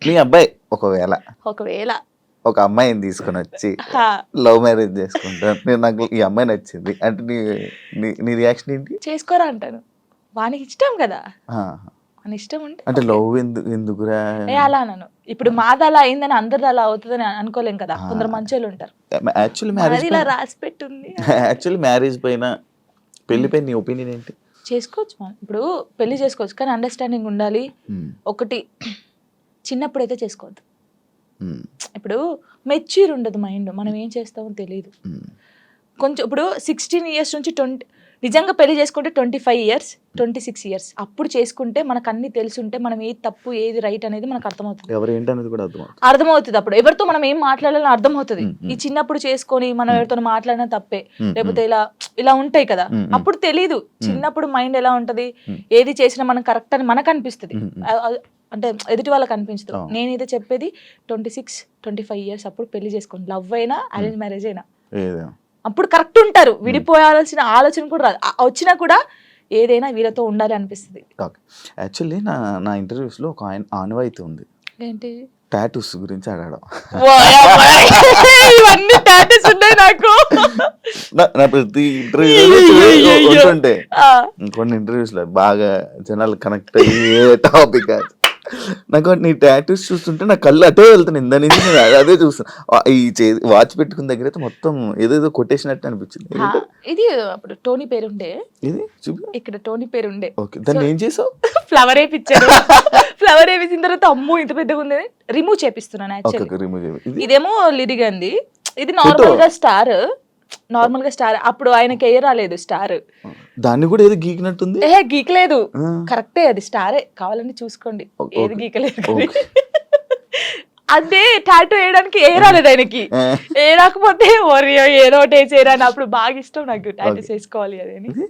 మీ అబ్బాయి ఒకవేళ ఒకవేళ ఒక అమ్మాయిని తీసుకొని వచ్చి హా, లవ్ మ్యారేజ్ చేసుకుంటాను, నేను నాకు ఈ అమ్మాయి నచ్చింది అంటే నీ రియాక్షన్ ఏంటి? చేసుకోరా అంటాను. వానికి ఇష్టం కదా, ఆ, వాని ఇష్టం ఉంటే అంటే ఓకే. లవ్ ఎందుకురా? అలా అన్నాను. ఇప్పుడు మాది అలా అయిందని అందరిది అలా అవుతుందని అనుకోలేం కదా, కొందరు మంచోళ్ళు ఉంటారు. యాక్చువల్లీ మ్యారేజ్ మనది ఇలా రాసి పెట్టుంది. యాక్చువల్లీ మ్యారేజ్ పైన పెళ్లి పైన నీ ఒపీనియన్ ఏంటి? చేసుకోవచ్చు మనం, ఇప్పుడు పెళ్లి చేసుకోవచ్చు, కానీ అండర్స్టాండింగ్ ఉండాలి. ఉమ్, ఒకటి, చిన్నప్పుడైతే చేసుకోవద్దు. ఉమ్, ఇప్పుడు మెచ్యూర్ ఉండదు మైండ్, మనం ఏం చేస్తామో తెలియదు. ఉమ్, కొంచెం ఇప్పుడు 16 years నుంచి 20, నిజంగా పెళ్లి చేసుకుంటే 25 years 26 years అప్పుడు చేసుకుంటే మనకు అన్ని తెలుసుంటే మనం ఏది తప్పు ఏది రైట్ అనేది మనకు అర్థమవుతుంది. ఎవరు ఏంటనేది కూడా అర్థమవుతుంది. అర్థమవుతుంది అప్పుడు ఎవరితో మనం ఏం మాట్లాడాలని అర్థమవుతుంది. మ్మ్. ఈ చిన్నప్పుడు చేసుకొని మనం ఎవరితో మాట్లాడినా తప్పే, మ్మ్. లేకపోతే ఇలా ఇలా ఉంటాయి కదా, మ్మ్. అప్పుడు తెలీదు. చిన్నప్పుడు మైండ్ ఎలా ఉంటది, మ్మ్. ఏది చేసినా మనం కరెక్ట్ అని మనకు అనిపిస్తుంది, మ్మ్. అంటే ఎదుటి వాళ్ళకి అనిపించదు. అవును. నేనైతే చెప్పేది 26-25 years అప్పుడు పెళ్లి చేసుకోండి, లవ్ అయినా అరేంజ్ మ్యారేజ్ అయినా. ఏదేమో అప్పుడు కరెక్ట్ ఉంటారు, విడిపోయాల్సిన ఆలోచన కూడా రాదు. వచ్చినా కూడా ఏదైనా వీళ్ళతో ఉండాలి అనిపిస్తుంది. ఓకే. యాక్చువల్లీ నా ఇంటర్వ్యూస్లో ఒక ఆనవాయితీ ఉంది, ఏంటి టాటూస్ గురించి అడగడం. ఇవన్నీ టాటూస్ ఉన్నాయి నాకు. నా ప్రతి ఇంటర్వ్యూ ఉంటుంటే ఆ, కొన్ని ఇంటర్వ్యూస్లో బాగా జనాలు కనెక్ట్ అయ్యే టాపిక్ నాకు నీ టాటూస్ చూస్తుంటే నా కళ్ళు అటే వెళ్తాను, ఇందా నుంచి నేను అదే చూస్తాను. ఈ వాచ్ పెట్టుకున్న దగ్గర అయితే మొత్తం ఏదేదో కొట్టేసినట్టు అనిపించింది. ఆ, ఇది అప్పుడు టోనీ పేరుండే, ఇది చూపి. ఇక్కడ టోనీ పేరుండే, ఓకే, దాన్ని ఏం చేసావు? ఫ్లవర్ వేపించారు. ఫ్లవర్ వేపించిన తర్వాత అమ్మో ఇంత పెద్దగా ఉంది, రిమూవ్ చేపిస్తున్నాను. ఓకే, యాక్చువల్లీ రిమూవ్ చేయి. ఇదేమో లిరిగంది, ఇది నార్మల్ గా స్టార్, నార్మల్ గా స్టార్. అప్పుడు ఆయనకి ఏ రాలేదు స్టార్, దాన్ని కూడా ఏదో గీకినట్టుంది. గీకలేదు, ఆ, కరెక్టే, అది స్టారే, కావాలని చూసుకోండి, ఓకే. ఏది గీకలేదు. ఓకే. అదే టాటూ వేయడానికి ఏ రాలేదు ఆయనకి, ఆ, ఏ రాకపోతే ఓరియో ఏదో ఒకటి వేసేయరా అని. అప్పుడు బాగా ఇష్టం నాకు టాటూస్ వేసుకోవాలి అది అని. ఇది?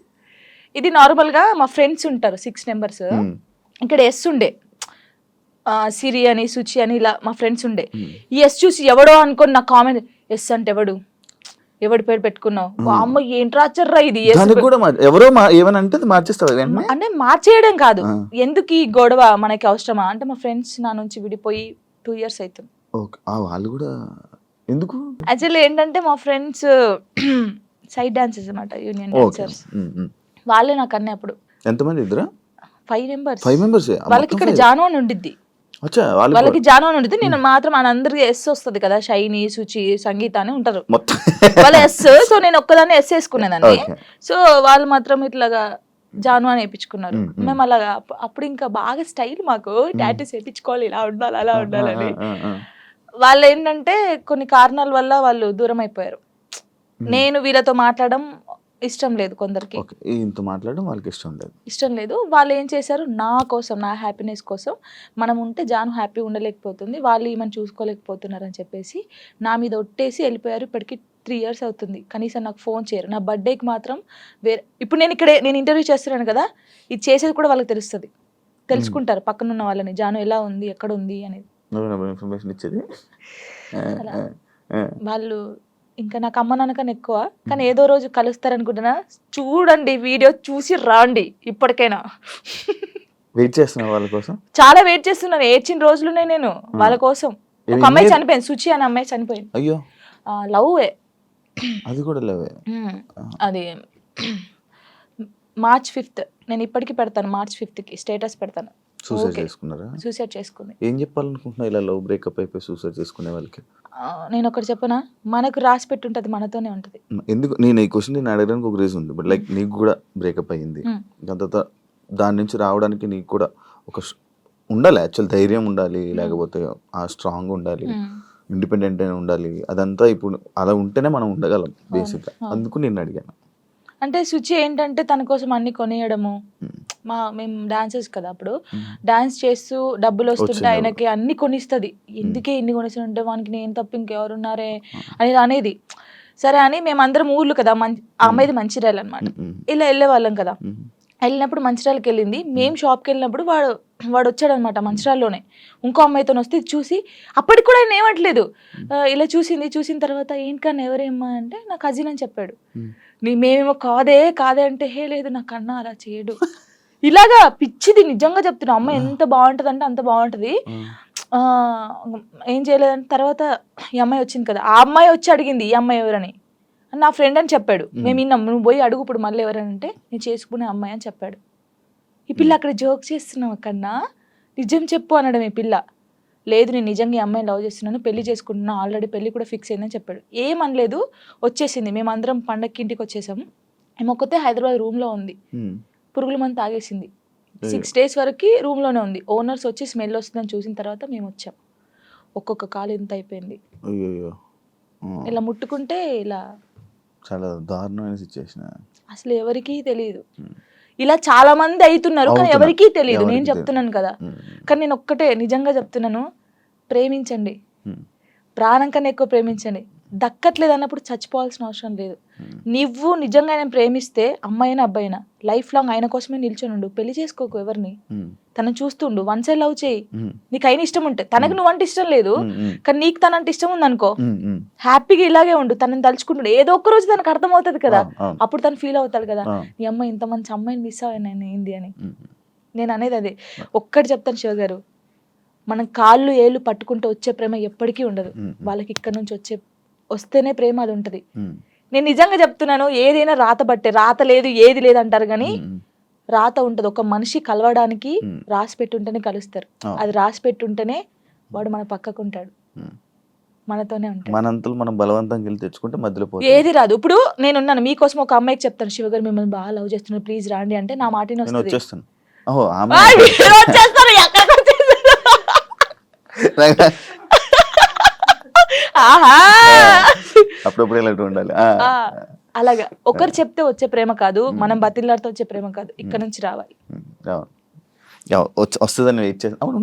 ఇది నార్మల్ గా మా ఫ్రెండ్స్ ఉంటారు 6 members, ఉమ్, ఇక్కడ ఎస్ ఉండే, సిరి అని సుచి అని ఇలా మా ఫ్రెండ్స్ ఉండే. ఉమ్. ఈ ఎస్ చూసి ఎవడో అనుకోని నా కామెంట్, ఎస్ అంటే ఎవడి పేరు పెట్టుకున్నావు, అమ్మ ఏంట్రా చర్రా ఇది ఎస్ దానికి కూడా ఎవరో ఏమని అంటే అది మార్చేస్తావు వెంటనే. అంటే మార్చేయడం కాదు, ఆ. ఎందుకు ఈ గొడవ మనకి అవసరమా అంటే, మా ఫ్రెండ్స్ నా నుంచి విడిపోయి 2 years అవుతుంది. ఓకే, వాళ్ళు కూడా ఎందుకు? యాక్చువల్లీ ఏంటంటే మా ఫ్రెండ్స్ సైడ్ డాన్సర్స్ అన్నమాట, యూనియన్ ఓకే. డాన్సర్స్. వాళ్ళే నాకు అన్నీ అప్పుడు ఎంతమంది? ఇద్దరా? 5 members. 5 members. వాళ్ళకి ఇక్కడ జాను అని ఉండిద్ది, అచ్చా, వాళ్ళకి జాను అని ఉండిద్ది. నేను మాత్రం అందరికి ఎస్ వస్తుంది కదా, షైని సుచి సంగీత అని ఉంటారు మొత్తం వాళ్ళ ఎస్. సో నేను ఒక్కదాన్ని ఎస్ వేసుకునేదాన్ని, ఓకే. సో వాళ్ళు మాత్రం ఇట్లాగా జాను అని వేయించుకున్నారు. మ్మ్, మ్మ్. మేము అలాగా అప్పుడు ఇంకా బాగా స్టైల్ మాకు, టాటూస్ వేయించుకోవాలి, ఇలా ఉండాలి అలా ఉండాలని. వాళ్ళు ఏంటంటే కొన్ని కారణాల వల్ల వాళ్ళు దూరం అయిపోయారు. నేను వీళ్ళతో మాట్లాడడం ఇష్టం లేదు కొందరికి, ఓకే, ఇంత మాట్లాడడం వాళ్ళకి ఇష్టం లేదు. వాళ్ళు ఏం చేశారు, నా కోసం, నా హ్యాపీనెస్ కోసం, మనం ఉంటే జాను హ్యాపీ ఉండలేకపోతుంది, వాళ్ళు ఈమెను చూసుకోలేకపోతున్నారు అని చెప్పేసి నా మీద ఒట్టేసి వెళ్ళిపోయారు. ఇప్పటికి 3 years అవుతుంది, కనీసం నాకు ఫోన్ చేయరు. నా బర్త్డేకి మాత్రం వేరే, ఇప్పుడు నేను ఇంటర్వ్యూ చేస్తున్నాను కదా, ఇది చేసేది కూడా వాళ్ళకి తెలుస్తుంది, తెలుసుకుంటారు పక్కన ఉన్న వాళ్ళని, జాను ఎలా ఉంది ఎక్కడ ఉంది అనేది. ఇన్ఫర్మేషన్ ఇచ్చేది అలా. వాళ్ళు ఇంకా నాకు అమ్మ నాన్న కన్నా ఎక్కువ, కానీ ఏదో రోజు కలుస్తారనుకుంటున్నా. చూడండి వీడియో చూసి రాండి, ఇప్పటికైనా వెయిట్ చేస్తున్నా వాళ్ళ కోసం. చాలా వెయిట్ చేస్తున్నాను, ఏడ్చిన రోజులునే నేను వాళ్ళ కోసం. ఒక అమ్మాయి చనిపోయింది, సుచి అనే అమ్మాయి చనిపోయింది. అయ్యో, లవ్ అది కూడా లేవే. అది March 5th, నేను ఇప్పటికి పెడతాను, March 5th స్టేటస్ పెడతాను. సూసైడ్ చేసుకున్నారా? సూసైడ్ చేసుకుంది. ఏం చెప్పాలనుకుంటున్నా ఇలా లవ్ బ్రేకప్ అయిపోయి సూసైడ్ చేసుకునే వాళ్ళకి? నేను ఒకటి చెప్పనా, మనకు రాసి పెట్టుంటది మనతోనే ఉంటది. ఎందుకు నేను ఈ క్వశ్చన్ నేను అడగడానికి ఒక రీజన్ ఉంది. బట్ లైక్ నీకు కూడా బ్రేకప్ అయ్యింది, దాని తర్వాత దాని నుంచి రావడానికి నీకు కూడా ఒక ఉండాలి, యాక్చువల్ ధైర్యం ఉండాలి, లేకపోతే ఆ స్ట్రాంగ్ ఉండాలి, ఇండిపెండెంట్ అయినా ఉండాలి. అదంతా ఇప్పుడు అలా ఉంటేనే మనం ఉండగలం బేసిక్గా. అందుకు నేను అడిగాను. అంటే సుచి ఏంటంటే తన కోసం అన్ని కొనియడము, మేము డాన్సర్స్ కదా, అప్పుడు డాన్స్ చేస్తూ డబ్బులు వస్తుంటే ఆయనకి అన్ని కొనిస్తుంది. ఎందుకే ఇన్ని కొనిస్తుంటే వానికి నేను తప్ప ఇంకెవరున్నారే అనేది. సరే అని మేమందరం ఊర్లు కదా, ఆ అమ్మాయిది మంచిర్యాల అనమాట, ఇలా వెళ్ళే వాళ్ళం కదా. వెళ్ళినప్పుడు మంచిర్యాలకి వెళ్ళింది, మేము షాప్కి వెళ్ళినప్పుడు వాడు వచ్చాడనమాట మంచిర్యాలలోనే, ఇంకో అమ్మాయితో వస్తే చూసి, అప్పటికి కూడా ఆయన ఏమట్లేదు, ఇలా చూసిన తర్వాత ఏంటన్నా ఎవరేమ్మా అంటే నా కజిన్ అని చెప్పాడు. మేమేమో కాదే అంటే, హే లేదు నా కన్నా అలా చేయడు, ఇలాగా పిచ్చిది నిజంగా చెప్తున్నా. అమ్మ ఎంత బాగుంటది అంటే అంత బాగుంటది. ఆ, ఏం చేయలేదని తర్వాత ఈ అమ్మాయి వచ్చింది కదా, ఆ అమ్మాయి వచ్చి అడిగింది ఈ అమ్మాయి ఎవరని. నా ఫ్రెండ్ అని చెప్పాడు. మేము విన్నాం, నువ్వు పోయి అడుగు ఇప్పుడు మళ్ళీ ఎవరని అంటే నేను చేసుకునే అమ్మాయి అని చెప్పాడు. ఈ పిల్ల అక్కడ జోక్ చేస్తున్నావు కన్నా నిజం చెప్పు అనడం ఈ పిల్ల. లేదు నేను నిజంగా ఈ అమ్మాయిని లవ్ చేస్తున్నాను, పెళ్లి చేసుకుంటున్నా, ఆల్రెడీ పెళ్లి కూడా ఫిక్స్ అయిందని చెప్పాడు. ఏమనలేదు, వచ్చేసింది. మేమందరం పండగకి ఇంటికి వచ్చేసాము. ఏమో ఒక్కతే హైదరాబాద్ రూమ్లో ఉంది, పురుగుల మందు తాగేసింది. 6 days వరకు రూమ్లోనే ఉంది. ఓనర్స్ వచ్చి స్మెల్ వస్తుందని చూసిన తర్వాత మేము వచ్చాం. ఒక్కొక్క కాలు ఇంత అయిపోయింది. అయ్యో, ఇలా ముట్టుకుంటే ఇలా చాలా దారుణమైన సిచ్యువేషన్. అసలు ఎవరికీ తెలియదు. ఇలా చాలా మంది అవుతున్నారు కానీ ఎవరికీ తెలియదు. నేను చెప్తున్నాను కదా, కానీ నేను ఒక్కటే నిజంగా చెప్తున్నాను, ప్రేమించండి, ప్రాణం కన్నా ఎక్కువ ప్రేమించండి. దక్కట్లేదు అన్నప్పుడు చచ్చిపోవాల్సిన అవసరం లేదు. నువ్వు నిజంగా ఆయన ప్రేమిస్తే అమ్మాయినా అబ్బాయినా లైఫ్ లాంగ్ ఆయన కోసమే నిల్చొని ఉండు. పెళ్లి చేసుకోకు ఎవరిని, తనను చూస్తుండు, వన్ సైడ్ లవ్ చేయి. నీకు అయిన ఇష్టం ఉంటే, తనకు నువ్వంటే ఇష్టం లేదు కానీ నీకు తనంటే ఇష్టం ఉంది అనుకో, హ్యాపీగా ఇలాగే ఉండు. తనని తలుచుకుంటాడు, ఏదో ఒక్క రోజు తనకు అర్థం అవుతుంది కదా, అప్పుడు తను ఫీల్ అవుతాడు కదా, నీ అమ్మాయి ఇంత మంచి అమ్మాయిని మిస్ అయ్యాను ఏంది అని. నేను అనేది అదే. ఒక్కటి చెప్తాను శివ గారు, మనం కాళ్ళు ఏళ్ళు పట్టుకుంటూ వచ్చే ప్రేమ ఎప్పటికీ ఉండదు. వాళ్ళకి ఇక్కడ నుంచి వస్తేనే ప్రేమ అది ఉంటది. నేను నిజంగా చెప్తున్నాను, ఏదైనా రాత బట్టే, రాత లేదు ఏది లేదు అంటారు కానీ రాత ఉంటది. ఒక మనిషి కలవడానికి రాసి పెట్టుంటేనే కలుస్తారు. అది రాసి పెట్టుంటేనే వాడు మన పక్కకు ఉంటాడు, మనతోనే ఉంటాడు. మనంతలు మనం బలవంతంగా వెళ్ళి తెచ్చుకుంటే మధ్యలో ఏది రాదు. ఇప్పుడు నేనున్నాను, మీకోసం ఒక అమ్మాయికి చెప్తాను, శివగారు మిమ్మల్ని బాగా లవ్ చేస్తున్నారు, ప్లీజ్ రాండి అంటే నా మాటని వస్తుంది. వచ్చేస్తాను. అప్పుడప్పుడు ఇలాంటి ఉండాలి. అలాగా ఒకరు చెప్తే వచ్చే ప్రేమ కాదు, మనం బతిలాడితే వచ్చే ప్రేమ కాదు, ఇక్కడ నుంచి రావాలి. వస్తుందని వెయిట్ చేస్తాను. అవును,